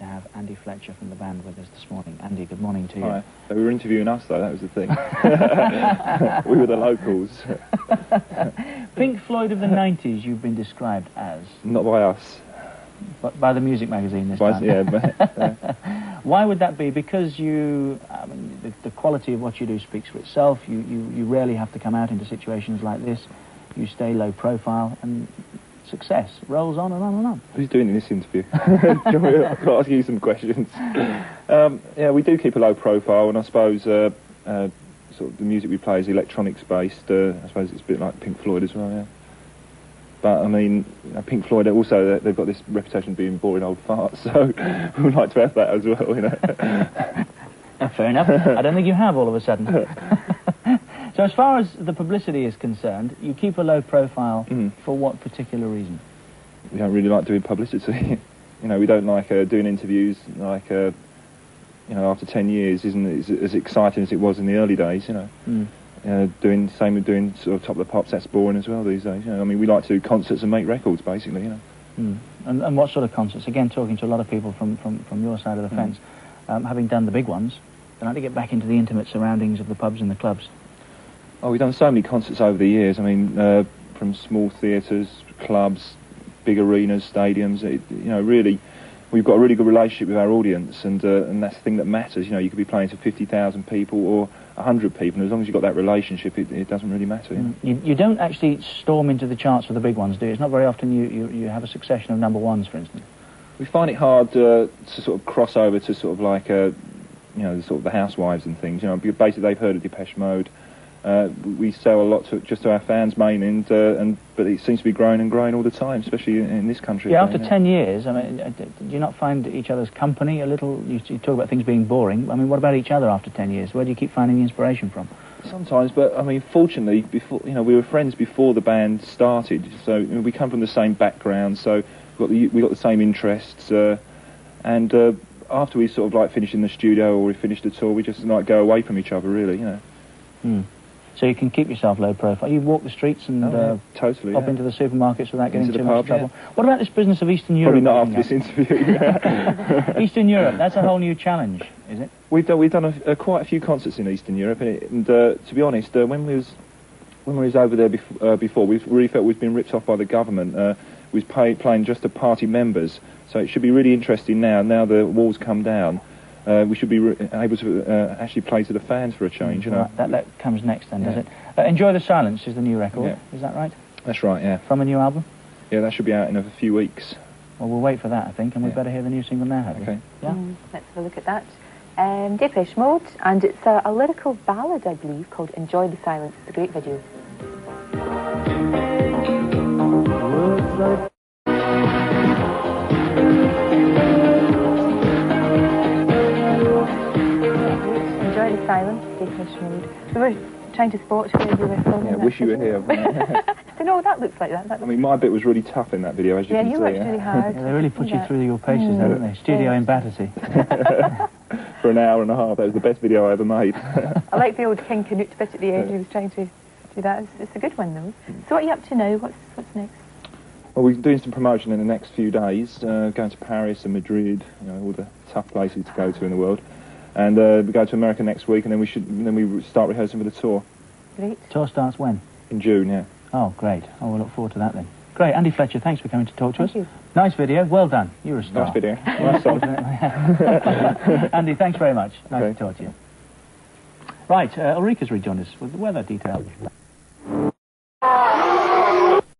to have Andy Fletcher from the band with us this morning. Andy, good morning to you. Hi. They were interviewing us, though, that was the thing. We were the locals. Pink Floyd of the 90s, you've been described as? Not by us. But by the music magazine this time? Yeah. Why would that be? Because you, I mean, the quality of what you do speaks for itself. You rarely have to come out into situations like this. You stay low profile, and success rolls on and on and on. Who's doing this interview? I can ask you some questions. Yeah, we do keep a low profile, and I suppose sort of the music we play is electronics based. I suppose it's a bit like Pink Floyd as well, yeah. But I mean, Pink Floyd also, they've got this reputation of being boring old farts, so we would like to have that as well, you know. Fair enough. I don't think you have all of a sudden. So as far as the publicity is concerned, you keep a low profile for what particular reason? We don't really like doing publicity. You know, we don't like doing interviews. Like, you know, after 10 years, isn't it as exciting as it was in the early days? You know, doing sort of Top of the Pops. That's boring as well these days. You know, I mean, we like to do concerts and make records, basically. You know. And what sort of concerts? Again, talking to a lot of people from your side of the fence, having done the big ones, they like to get back into the intimate surroundings of the pubs and the clubs. Oh, we've done so many concerts over the years. I mean, from small theatres, clubs, big arenas, stadiums. You know, really, we've got a really good relationship with our audience, and that's the thing that matters. You know, you could be playing to 50,000 people or 100 people, and as long as you've got that relationship, it doesn't really matter. You know? You don't actually storm into the charts for the big ones, do you? It's not very often you have a succession of number ones, for instance. We find it hard to sort of cross over to sort of like, you know, sort of the housewives and things. You know, basically they've heard of Depeche Mode. We sell a lot just to our fans mainly, but it seems to be growing and growing all the time, especially in this country. Yeah, after 10 years, I mean, do you not find each other's company a little? You talk about things being boring. I mean, what about each other after 10 years? We keep finding the inspiration from? Sometimes, but I mean, fortunately, before, you know, we were friends before the band started, so you know, we come from the same background, so we got the same interests, and after we sort of like finished in the studio or we finished the tour, we just like go away from each other, really, you know. So you can keep yourself low profile. You walk the streets and totally, pop into the supermarkets without getting too much trouble. Yeah. What about this business of Eastern Europe? Probably not after this interview. Eastern Europe, that's a whole new challenge, is it? We've done quite a few concerts in Eastern Europe, and to be honest, when we was over there before, we really felt we'd been ripped off by the government. We was playing just to party members, so it should be really interesting now. Now the walls come down. We should be able to actually play to the fans for a change, you know. Right, that comes next then, does it? Enjoy the Silence is the new record, is that right? That's right, yeah. From a new album? Yeah, that should be out in a few weeks. Well, we'll wait for that, I think, and we'd better hear the new single now, have we? Okay. Yeah? Let's have a look at that. Depeche Mode, and it's a lyrical ballad, I believe, called Enjoy the Silence. It's a great video. Silence, Depeche Mode. We were trying to spot where you were filming. Yeah, wish you were here. I know that looks like that. I mean, my bit was really tough in that video, as you can see. Yeah, you worked really hard. Yeah, they really put you through your paces, don't they? Studio in Battersea. For an hour and a half, that was the best video I ever made. I like the old King Canute bit at the end. He was trying to do that. It's a good one, though. So what are you up to now? What's next? Well, we're doing some promotion in the next few days, going to Paris and Madrid, you know, all the tough places to go to in the world. And we go to America next week, and then we start rehearsing for the tour. Great. Tour starts when? In June, yeah. Oh, great. Oh, we'll look forward to that then. Great. Andy Fletcher, thanks for coming to talk to us. Thank you. Nice video. Well done. You're a star. Nice video. Nice song. Andy, thanks very much. Nice Okay. to talk to you. Right, Ulrika's rejoined us with the weather details.